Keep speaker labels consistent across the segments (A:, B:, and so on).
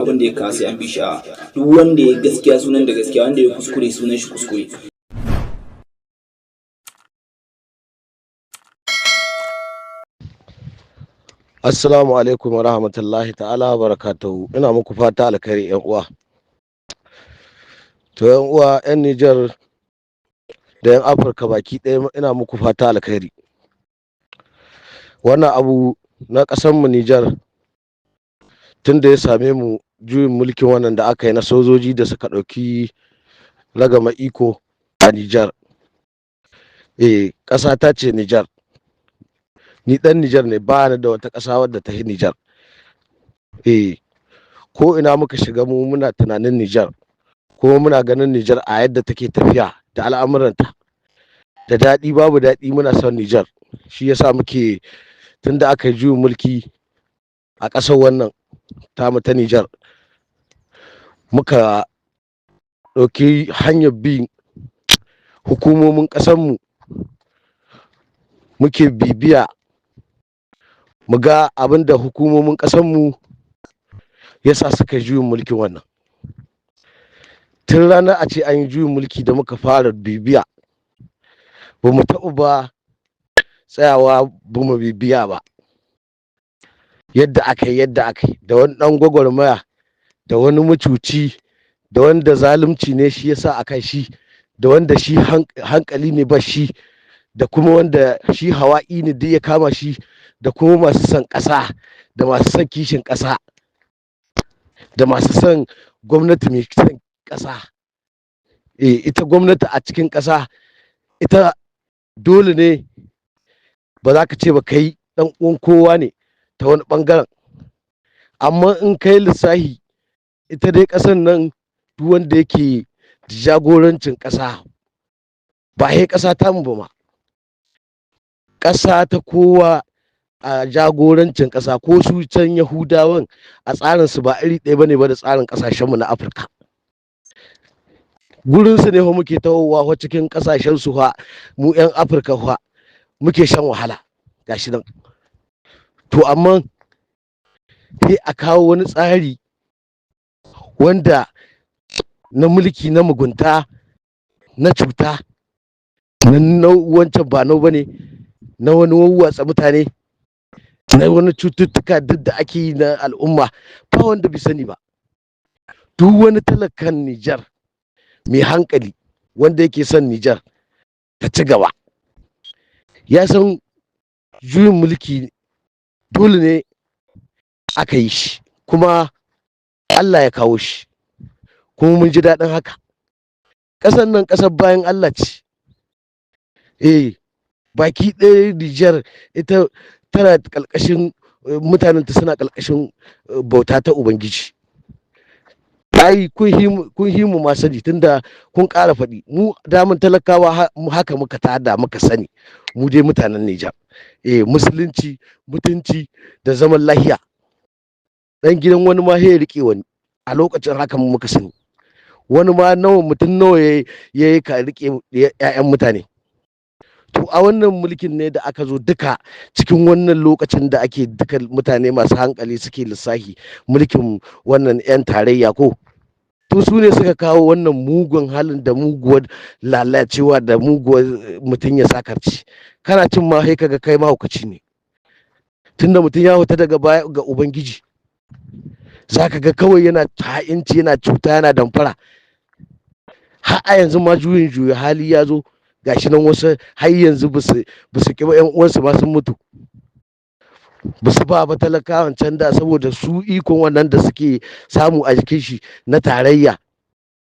A: abin da ya kawo sai an bi shi a duk wanda ya gaskiya sunan da gaskiya, wanda ya kuskure sunan shi kuskure.
B: Assalamu alaikum wa rahmatullahi ta'ala wa barakatuhu. Ina muku fata alkhairi yan uwa. To yan uwa yan Nijar da yan Afirka baki ɗaya ina muku fata alkhairi. Wannan abu na ƙasar mu Nijar tun da ya same mu juyin mulkin wannan da aka yi na sojoji da suka ɗauki ragama iko a Nijar. Ƙasa ta ce Nijar. Ni ɗan Nijar ne, ba ni da wata ƙasa wadda ta yi Nijar. Ko ina muka shiga mu muna tunanin Nijar, kuma muna ganin Nijar a yadda take tafiya da al'amuranta. Da daɗi babu daɗi muna son Nijar. Shi yasa muke tun da aka yi juyin mulki a ƙasar wannan tamu ta Nijar, muka ɗauki hanyar bin hukumomin ƙasarmu, muke bibiya mu ga abin da hukumomin ƙasarmu ya sa suka yi juyin mulkin wannan. Tun ranar a ce an yi juyin mulki da muka fara bibiya, ba mu taɓa ba tsayawa ba mu bibiya ba yadda aka yi da wani ɗan gwagwarmaya, da wani mucuci, da wanda zalunci ne shi yasa a kan shi, da wanda shi hankali ne ba shi, da kuma wanda shi hawa'i ne duk ya kama shi, da kuma masu son ƙasa, da masu son kishin ƙasa, da masu son gwamnati mai son ƙasa. Ita gwamnati a cikin ƙasa, ita dole ne ba za ka ce ba kai ɗan uwan kowa ne ta wani ɓangaren, amma in kai lissahi ita dai ƙasar nan duk wanda yake jagorancin ƙasa ba sai ƙasa tamu ba ma, ƙasa ta kowa a jagorancin ƙasa, ko su can Yahudawan a tsarin su ba iri ɗaya bane ba da tsarin ƙasashenmu na Afirka. Gurin su ne fa muke tahowa cikin ƙasashen su fa mu 'yan Afirka fa muke shan wahala gashi nan. To amma sai a kawo wani tsari wanda na mulki, na mugunta, na cuta, na wancan ba nau bane, na wani wawwatsa mutane, na wani cututtuka duk da ake yi na al'umma, ba wanda bai sani ba. Duk wani talakan Nijar mai hankali wanda yake son Nijar ta ci gaba ya san juyin mulki dole ne aka yi shi, kuma Allah ya kawo shi, kuma mun ji daɗin haka. Ƙasar nan ƙasar bayan Allah ce. Baki ɗaya Nijar ita tana ƙarƙashin mutanenta, suna ƙarƙashin bauta ta Ubangiji. Ai kun himu ma sani tunda kun ƙara faɗi, mu damun talakawa haka muka tada muka sani, mu dai mutanen Nijar. Musulunci, mutunci da zaman lahiya. Ɗan gidan wani ma ya riƙe wani, a lokacin haka muka sani. Wani ma mutum nawa ya yi ka riƙe 'ya'yan mutane. To a wannan mulkin ne da aka zo duka cikin wannan lokacin da ake duka mutane masu hankali suke lissahi, mulkin wannan 'yan tarayya ko, to su ne suka kawo wannan mugun halin da muguwar lalacewa da muguwar mutum ya sakarci. Kana cin ma sai kaga kai mahaukaci ne, tunda mutum ya huta daga baya ga Ubangiji, za ka ga kawai yana ha'inci, yana cuta, yana damfara. Har a yanzu ma juya hali ya zo, gashi nan wasu har yanzu ba su ƙi 'yan uwansu ma sun mutu, ba su ba talakawan can da, saboda su ikon wannan da suke samu a jikin shi na tarayya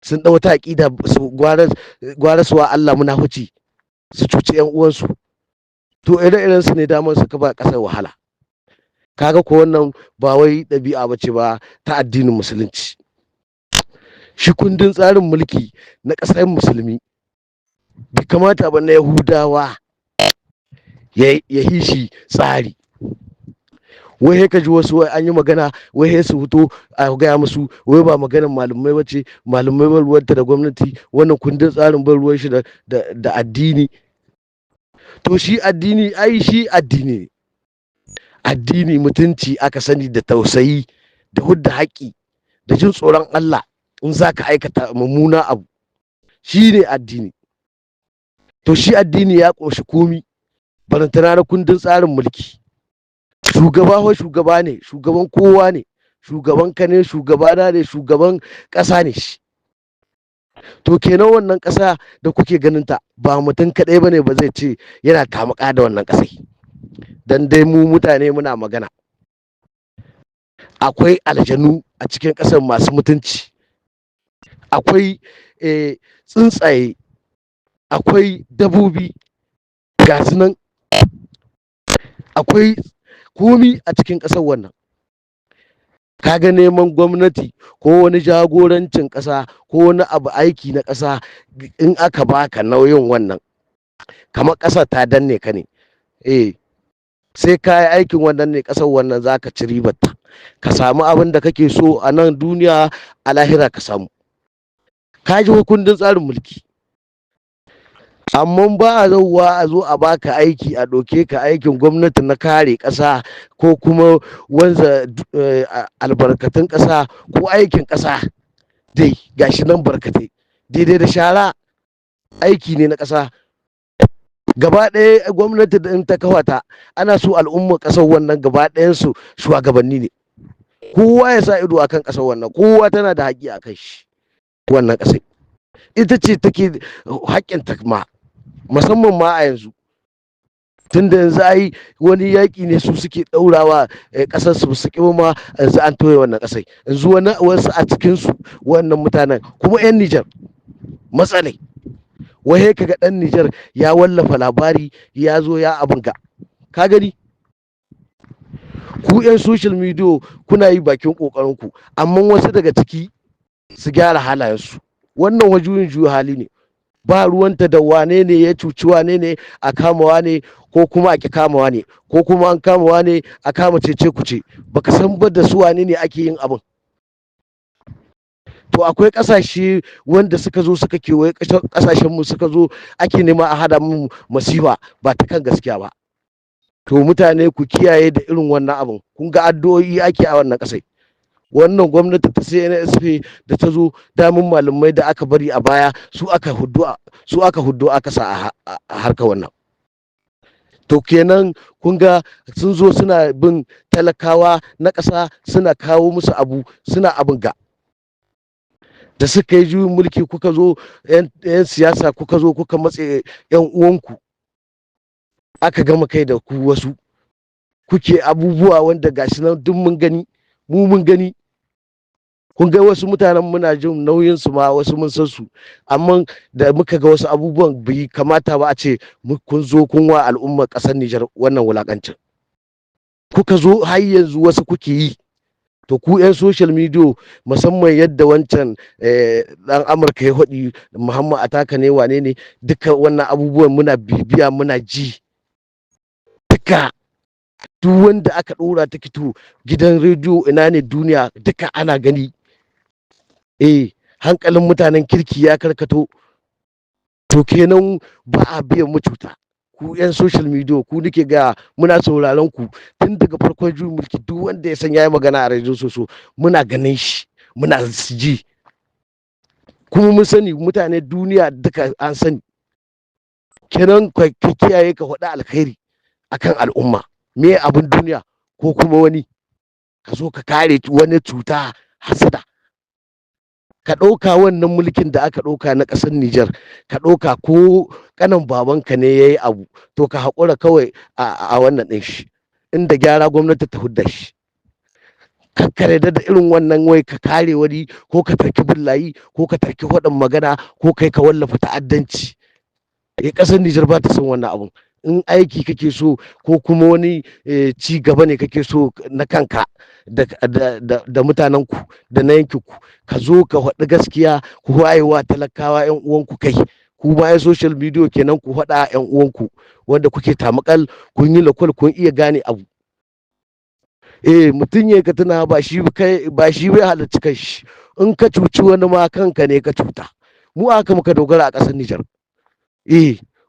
B: sun ɗau ta aƙida su gwara suwa Allah munafuci, su cuci 'yan uwansu. To ire-iren su ne daman suka ba ƙasar wahala. Kaga ko wannan ba wai ɗabi'a bace ba ta addinin musulunci. Shi kundin tsarin mulki na ƙasar musulmi bai kamata ba na Yahudawa ya yi shi tsari. Wai ka ji wasu wai an yi magana, wai su fito a gaya musu wai ba maganar malamai bace, malamai ba ruwanta da gwamnati, wannan kundin tsarin ba ruwan shi da addini. To shi addini, ai shi addini ne. Addini mutunci aka sani, da tausayi, da hudda haƙƙi, da jin tsoron Allah in za ka aikata mummuna abu, shi ne addini. To shi addini ya ƙunshi komi, barantana na kundin tsarin mulki. Shugaba ne, shugaban kowa ne, shugaban ka ne, shugabana ne, shugaban ƙasa ne shi. To kenan wannan ƙasa da kuke ganin ta ba mutum kaɗai ba ne ba zai ce yana tamaka da wannan ƙasai. Dan dai mu mutane muna magana. Akwai aljanu a cikin ƙasar masu mutunci, akwai tsuntsaye, akwai dabobi, ga su nan, akwai komi a cikin ƙasar wannan. Kaga neman gwamnati ko wani jagorancin ƙasa ko wani abu aiki na ƙasa, in aka baka nauyin wannan kamar ƙasar ta danne ka ne. Sai ka yi aikin wannan ne ƙasar wannan za ka ci ribarta, ka samu abin da kake so a nan duniya, a lahira ka samu. Ka ji kundin tsarin mulki. Amma ba a zauwa a zo a baka aiki, a ɗauke ka aikin gwamnati na kare ƙasa ko kuma wanza albarkatun ƙasa ko aikin ƙasa dai gashi nan barkatai daidai da shara, aiki ne na ƙasa. Gaba ɗaya gwamnati da in ta kawata ana so al'ummar ƙasar wannan gaba ɗayansu shugabanni ne. Kowa ya sa ido akan ƙasar wannan, kowa tana da haƙƙi a kan shi. Wannan ƙasai ita ce take haƙƙin ta ma, musamman ma a yanzu. Tunda yanzu ai wani yaƙi ne su suke ɗaurawa ƙasar su ƙi ma, yanzu an toye wannan ƙasai. Yanzu wasu a cikinsu wannan mutanen kuma 'yan Nijar matsalai. Wai kaga ɗan Nijar ya wallafa labari ya zo ya abinka. Ka gani? Ku 'yan social media kuna yi bakin ƙoƙarinku, amma wasu daga ciki su gyara halayensu. Wannan wajuyin juya hali ne. Ba ruwanta da wane ne ya cuci wane ne a kamawa ne ko kuma a ƙi kamawa ne, ko kuma an kamawa ne a kama cece kuce. Baka san ba da su wane ne ake yin abin. To akwai ƙasashe wanda suka zo suka kewaye ƙasashen mu, suka zo ake nema a hada mu masifa ba ta kan gaskiya ba. To mutane ku kiyaye da irin wannan abin. Kun ga addu'o'i ake a wannan ƙasai. Wannan gwamnati ta CNSP da ta zo, damun malamai da aka bari a baya su aka huddo aka sa a harka wannan. To kenan kun ga sun zo suna bin talakawa na ƙasa, suna kawo musu abu, suna abin ga. Da suka yi juyin mulki kuka zo 'yan siyasa kuka zo kuka matse 'yan uwanku, aka gama kai da ku wasu kuke abubuwa wanda gashi nan duk mun gani, mu mun gani. Kun ga wasu mutanen muna jin nauyin su ma, wasu mun san su, amma da muka ga wasu abubuwan bai kamata ba a ce kun zo kun wa al'ummar ƙasar Nijar wannan wulakancin. Kuka zo har yanzu wasu kuke yi. To ku 'yan social media, musamman yadda wancan ɗan Amurka ya haɗi Muhammad Ataka ne wane ne, duka wannan abubuwan muna bibiya muna ji. Duka duk wanda aka ɗora ta kito gidan rediyo ina ne duniya duka ana gani. Hankalin mutanen kirki ya karkato. To kenan ba a biyan mu cuta. Ku 'yan social media ku nake ga muna sauraron ku tun daga farkon juyin mulki. Duk wanda ya san yayi magana a rediyo soso muna ganin shi, muna ji, kuma mun sani mutane duniya duka an sani. Kenan ka kiyaye ka faɗi alkhairi akan al'umma, me abin duniya ko kuma wani ka zo ka kare wani cuta, hasada. Ka ɗauka wannan mulkin da aka ɗauka na ƙasar Nijar, ka ɗauka ko ƙanan babanka ne ya yi abu, to ka haƙura kawai a wannan ɗin shi, inda gyara gwamnati ta hudda shi. Kakkare da irin wannan wai ka kare wani ko ka tarki billayi ko ka tarki faɗin magana ko kai ka wallafa ta'addanci. Ƙasar Nijar ba ta son wannan abun. In aiki kake so ko kuma wani ci gaba ne kake so na kanka da mutanenku da na yankinku, ka zo ka faɗi gaskiya, ku wayewa talakawa 'yan uwanku kai. Ku ma 'yan social media kenan ku faɗa 'yan uwanku wanda kuke tamakal, kun yi lakwal, kun iya gane abu. Mutum ya ka tuna ba shi bai halarci kai shi. In ka cuci wani ma kanka ne ka cuta. Mu aka muka dogara a ƙasar Nijar.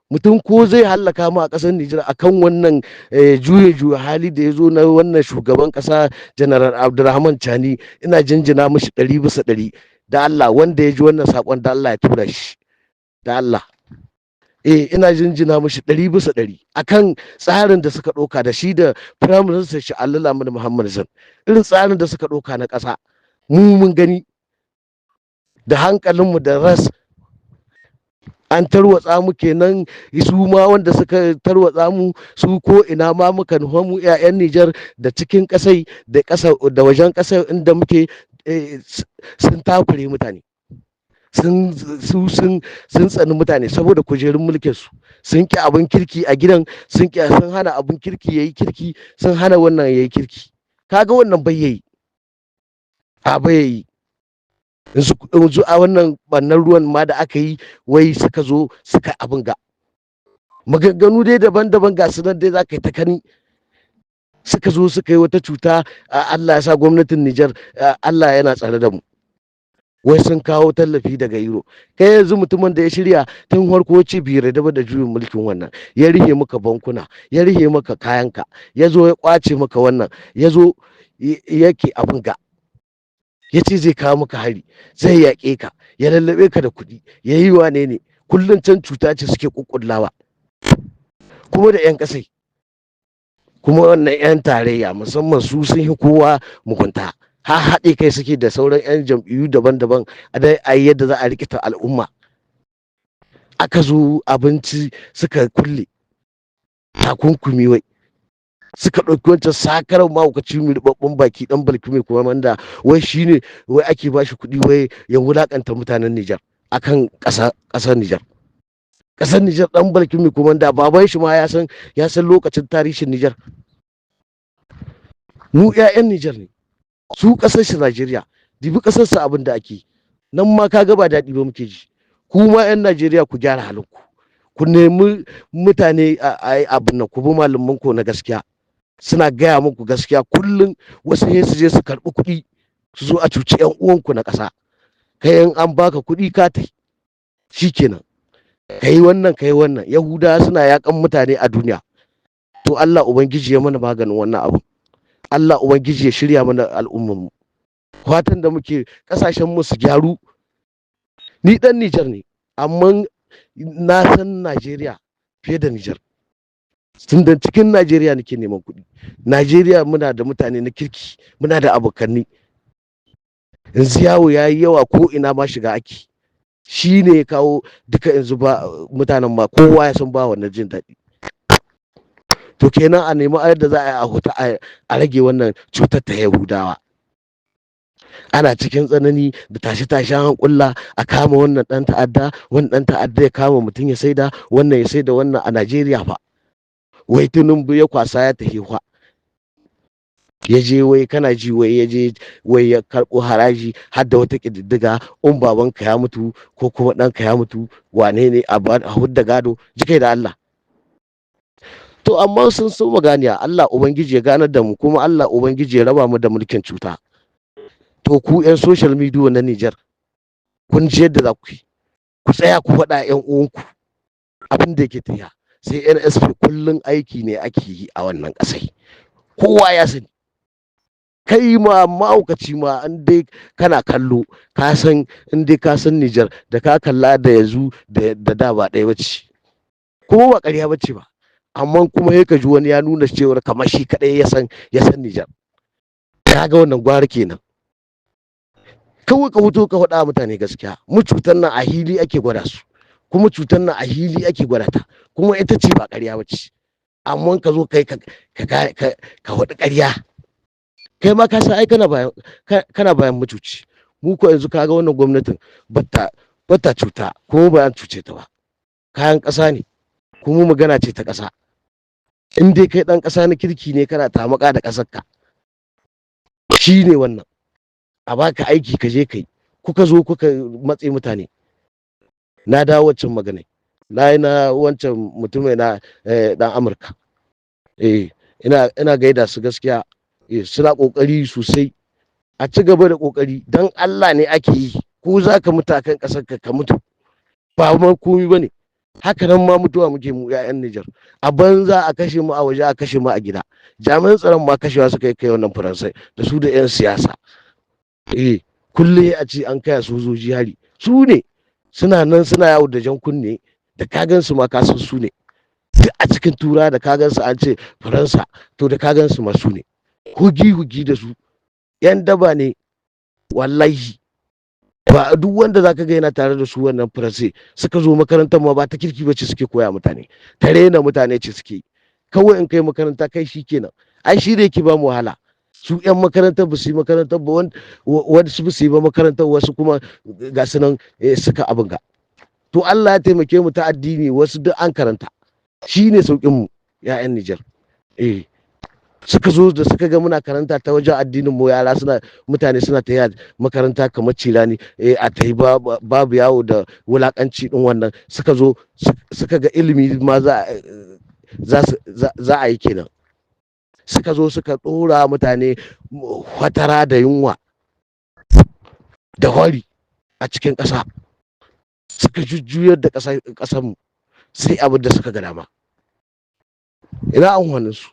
B: mutum ko zai hallaka mu a ƙasar Nijar akan wannan juye hali da ya zo na wannan shugaban ƙasa General Abdulrahman Chani, ina jinjina mishi 100% da Allah, wanda ya ji wannan sakon da Allah ya tura shi da Allah. Ina jinjina mishi 100% akan tsarin da suka ɗauka da shi da Prime Minister shi Allah Lamini Muhammad Zan, irin tsarin da suka ɗauka na ƙasa mu mun gani da hankalinmu da ras an tarwatsa mu kenan. Su ma wanda suka tarwatsa mu su ko ina ma muka nufa mu 'ya'yan Nijar da cikin ƙasai da ƙasa da wajen ƙasar inda muke sun takure mutane, sun tsani mutane saboda kujerun mulkin su, sun ki abin kirki a gidan, sun hana abin kirki yayi kirki, sun hana wannan yayi kirki. Kaga wannan bai yayi yanzu a wannan bannan ruwan ma da aka yi, wai suka zo suka abin ga maganganu dai daban-daban ga su nan dai za ka yi ta kani, suka zo suka yi wata cuta. Allah ya sa gwamnatin Nijar Allah yana tsare da mu, wai sun kawo tallafi daga Euro. Kai yanzu mutumin da ya shirya tun farko ce bai yarda da juyin mulkin wannan, ya rihe maka bankuna, ya rihe maka kayanka, ya zo ya kwace maka wannan, ya zo yake abin ga, ya ce zai kawo maka hari, zai yaƙe ka, ya lallabe ka da kuɗi, ya yi wane ne, kullum can cuta ce suke kukkullawa, kuma da 'yan ƙasai, kuma wannan 'yan tarayya musamman su sun yi kowa mugunta, ha haɗe kai suke da sauran 'yan jam'iyyu daban-daban a yi yadda za a rikita al'umma. Aka zo abinci suka kulle takunkumi, wai suka ɗauki wancan sakarar mahaukaci mai rubabban baki ɗan balki mai kuma manda, wai shine wai ake ba shi kuɗi wai ya wulaƙanta mutanen Nijar akan ƙasar Nijar. Ƙasar Nijar ɗan balki mai kuma manda, baban shi ma ya san lokacin tarihin Nijar. Mu 'ya'yan Nijar ne, su ƙasar shi Najeriya, dibi ƙasar sa abin da ake nan ma kaga ba daɗi ba muke ji. Ku ma 'yan Najeriya ku gyara halinku, ku nemi mutane a abin nan, ku bi malaman ku na gaskiya, suna gaya muku gaskiya. Kullum wasu sai su je su karɓi kuɗi su zo a cuci 'yan uwanku na ƙasa. Kai in an baka kuɗi ka tai shikenan, kai wannan kai wannan. Yahudawa suna yakan mutane a duniya, to Allah ubangiji ya mana maganin wannan abu. Allah ubangiji ya shirya mana al'ummar mu. Fatan da muke kasashen mu su gyaru. Ni dan Nijar ne, amma na san Najeriya fiye da Nijar. Tun da cikin Najeriya nake neman kuɗi. Najeriya muna da mutane na kirki, muna da abokanni. Yanzu yawo ya yi yawa, ko ina ma shiga ake. Shi ne ya kawo duka yanzu ba mutanen ma kowa ya san ba wannan jin daɗi. To kenan a nemi yadda za a yi a huta a rage wannan cutar ta Yahudawa. Ana cikin tsanani da tashe-tashen hankula, a kama wannan ɗan ta'adda, wannan ɗan ta'adda ya kama mutum ya saida, wannan ya saida wannan a Najeriya fa. Wai Tinubu ya kwasa ya tafi fa, ya je wai kana ji wai ya je wai ya karɓo haraji har da wata ƙididdiga, in babanka ya mutu ko kuma ɗanka ya mutu wane ne a hudda gado, jikai da Allah. To amma sun so maganiya, Allah ubangiji ya ganar da mu, kuma Allah ubangiji ya raba mu da mulkin cuta. To ku 'yan social media na Nijar, kun ji yadda za ku yi, ku tsaya ku faɗa 'yan uwanku abin da yake tafiya. Sai NSP kullum aiki ne ake yi a wannan ƙasai, kowa ya sani. Kai ma ma'aukaci ma an dai kana kallo, ka san in dai ka san Nijar da ka kalla da yanzu da da ba ɗaya bace, kuma ba ƙarya bace ba. Amma kuma sai ka ji wani ya nuna cewar kamar shi kaɗai ya san Nijar. Ka ga wannan gwara kenan. Kawai ka fito ka faɗa mutane gaskiya. Mu cutar nan a hili ake gwada su, kuma cutar nan a hili ake gwada ta, kuma ita ce ba ƙarya bace. Amma ka zo kai ka faɗi ƙarya, kai ma ka san ai kana bayan mutuci. Mu ko yanzu kaga wannan gwamnatin bata cuta, kuma ba an cuce ta ba. Kayan ƙasa ne, kuma magana ce ta ƙasa. In dai kai ɗan ƙasa na kirki ne, kana tamaka da ƙasarka, shi ne wannan. A baka aiki ka je kai, kuka zo kuka matse mutane. Na dawo wancan magana, na yi na wancan mutumai na ɗan Amurka. Ina gaida su gaskiya, suna ƙoƙari sosai. A ci gaba da ƙoƙari, don Allah ne ake yi. Ko za ka mutu akan ƙasarka ka mutu, ba ma komi ba ne. haka nan ma mutuwa muke mu 'ya'yan Nijar, a banza a kashe mu a waje a kashe mu a gida, jami'an tsaron ma kashewa suka yi kai wannan Faransai da su da 'yan siyasa. Kullum a ce an kaya sojoji hari, su ne suna nan suna yawo da jan kunne, da kagan su ma kasan su ne duk a cikin tura, da kagan su an ce Faransa, to da kagan su ma su ne hugi da su, 'yan daba ne wallahi. Ba duk wanda zaka ga yana tare da su wannan Faransai suka zo makarantar ma ba ta kirki bace suke koya mutane, ta rena mutane ce suke yi. Kawai in kai makaranta kai shi kenan, ai shi da yake ba mu wahala. Su 'yan makarantar ba su yi makarantar ba, wanda su yi ba makarantar, wasu kuma ga su nan suka abin ga. To Allah ya taimake mu ta addini, wasu duk an karanta, shi ne sauƙin mu 'ya'yan Nijar. Suka zo da suka ga muna karanta ta wajen addinin mu, yara mutane suna ta makaranta kamar cirani, a ta yi babu yawo da wulakanci din wannan, suka zo suka ga ilimi ma za a yi kenan, suka zo suka ɗora mutane fatara da yunwa da hori a cikin ƙasa, suka jujjuyar da ƙasar mu sai abin da suka ga dama. Ina an su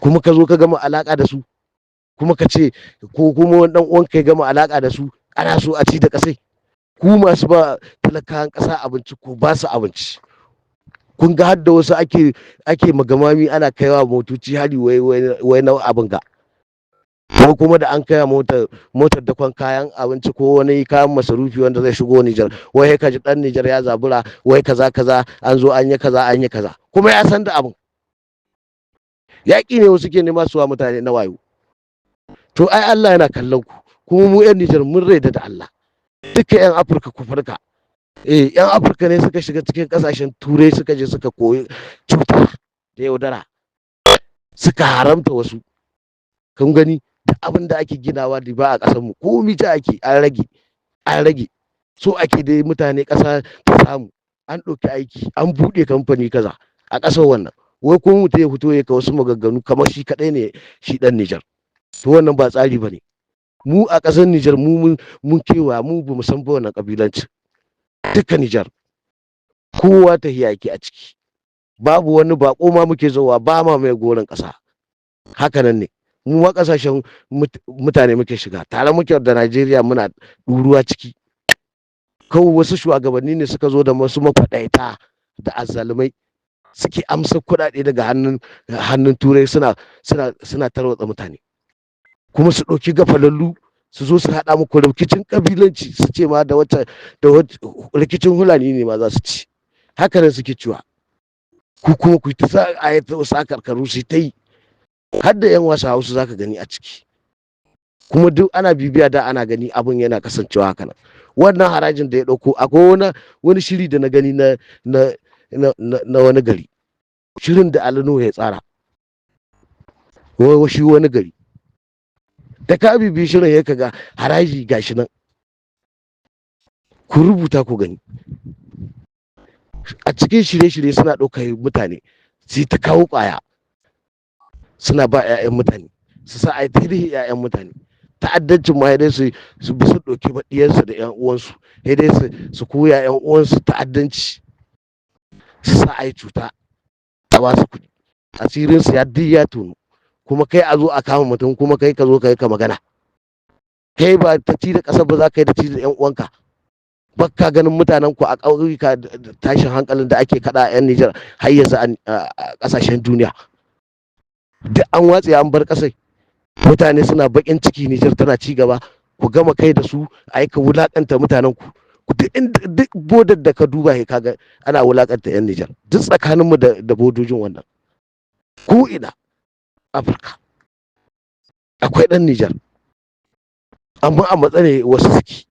B: kuma ka zo ka gama alaka da su, kuma ka ce ko kuma wani dan uwan ka gama alaka da su, ana so a ci da kasai. Ku masu ba talakawan kasa abinci ko ba su abinci, kun ga har da wasu ake magamami ana kaiwa motoci hari, wai na abin ga, ko kuma da an kaiwa motar dakon kayan abinci ko wani kayan masarufi wanda zai shigo Nijar, wai ka ji dan Nijar ya zabura, wai kaza an zo an yi kaza, kuma ya san da abin. Yaƙi ne wasu ke nema suwa mutane na wayo. To ai Allah yana kallon ku, kuma mu 'yan Nijar mun raida da Allah. Duka 'yan Afirka ku farka. 'Yan Afirka ne suka shiga cikin ƙasashen Turai, suka je suka koyi cuta da yaudara, suka haramta wasu. Kun gani duk abin da ake ginawa da ba a ƙasar mu, komi ta ake an rage. So ake dai mutane ƙasa ta samu, an ɗauki aiki, an buɗe kamfani kaza a ƙasar wannan. Wai kuma mutum ya fito ya ka wasu magagganu kamar shi kaɗai ne shi ɗan Nijar. To wannan ba tsari ba ne. Mu a ƙasar Nijar mun kewa, mu ba mu san ba wannan ƙabilanci. Duka Nijar kowa ta yake a ciki, babu wani baƙo ma muke zowa, ba ma mai goron ƙasa. Haka nan ne, mu ma ƙasashen mutane muke shiga, tare muke da Najeriya, muna ɗuruwa ciki. Kawai wasu shugabanni ne suka zo da wasu mafaɗaita da azzalumai, suke amsa kuɗaɗe daga hannun Turai, suna tarwatsa mutane, kuma su ɗauki gafalallu su zo su haɗa muku rikicin ƙabilanci, su ce ma da rikicin Hulani ne ma za su ci. Haka nan suke cewa, ku kuma ku ta sa karkaru su ta yi, har da 'yan wasa Hausa za ka gani a ciki, kuma duk ana bibiya da ana gani abin yana kasancewa haka nan. Wannan harajin da ya ɗauko, akwai wani shiri da na gani na wani gari, shirin da Alino ya tsara, shi wani gari da ka bibi shirin ya kaga haraji gashi nan, ku rubuta ku gani. A cikin shirye-shirye suna ɗaukar mutane su ta kawo ƙwaya, suna ba 'ya'yan mutane, su sa a yi tarihi 'ya'yan mutane. Ta'addancin ma dai su ɗauki maɗiyarsu da 'yan uwansu, dai su koya 'yan uwansu ta'addanci, su sa a yi cuta, a ba su kuɗi, asirinsu ya tono, kuma kai a zo a kama mutum, kuma kai ka zo ka yi ka magana. Kai ba ta ci da ƙasar ba, za ka yi da ci da 'yan uwanka. Bakka ganin mutanen ku a ƙauyuka tashin hankalin da ake kaɗa a 'yan Nijar har yanzu a ƙasashen duniya. Duk an watse an bar ƙasai, mutane suna baƙin ciki, Nijar tana ci gaba, ku gama kai da su a yi ka wulaƙanta mutanen ku. Duk bodar da ka duba kaga ana wulaƙanta 'yan Nijar, duk tsakaninmu da bodojin wannan. Ko ina Afirka akwai ɗan Nijar, amma a matsane wasu suke.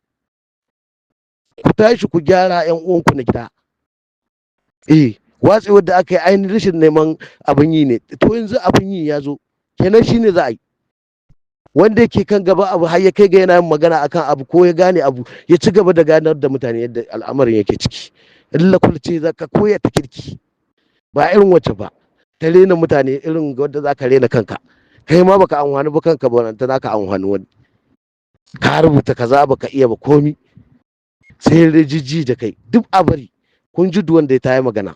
B: Ku tashi ku gyara 'yan uwanku na gida. Watsewar da aka yi ainihin rashin neman abin yi ne. To yanzu abin yi ya zo, kenan shi ne za a yi. Wanda yake kan gaba abu har ya kai ga yana yin magana akan abu, ko ya gane abu, ya ci gaba da ganar da mutane yadda al'amarin yake ciki. Illa kulce za ka koya ta kirki, ba irin wacce ba ta rena mutane, irin wadda za ka rena kanka. Kai ma baka amfani ba kanka, ba ta za ka amfani wani. Ka rubuta kaza baka iya ba komi, sai rijiji da kai, duk a bari. kun ji duwan da ta yi magana,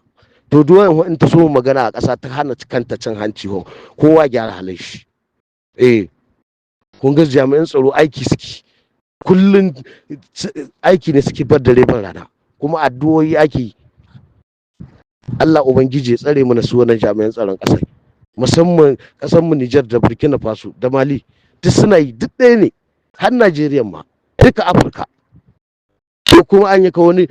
B: to duwan in ta so magana a ƙasa ta hana kanta cin hanci ho kowa gyara halin shi. Kun ga jami'an tsaro aiki suke kullum, aiki ne suke bar dare ban rana, kuma addu'o'i ake yi. Allah ubangiji ya tsare mana su wannan jami'an tsaron ƙasar, musamman ƙasar mu Nijar da Burkina Faso da Mali, duk suna yi, duk ɗaya ne, har Najeriya ma, duka Afirka. Ko kuma an yi ka wani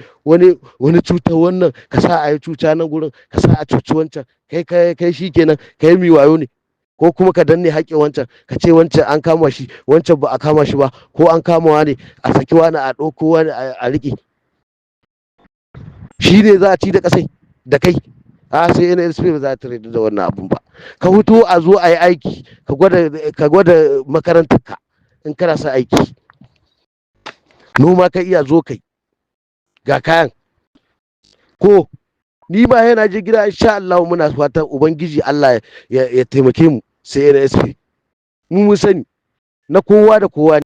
B: cuta wannan ka sa a yi cuta nan gurin, ka sa a cuci wancan, kai shi kenan kai mi wayo ne, ko kuma ka danne haƙƙin wancan ka ce wancan an kama shi wancan ba a kama shi ba, ko an kama wani a saki wani a ɗauko wani a riƙe. Shi ne za a ci da ƙasai da kai, a sai NSP ba za ta rage da wannan abun ba. Ka fito a zo a yi aiki, ka gwada makarantarka in kana sa aiki, noma ka iya zo kai ga kayan. Ko ni ma yana je gida insha Allah, muna fatan ubangiji Allah ya taimake mu sai NSP, mu mun sani na kowa da kowa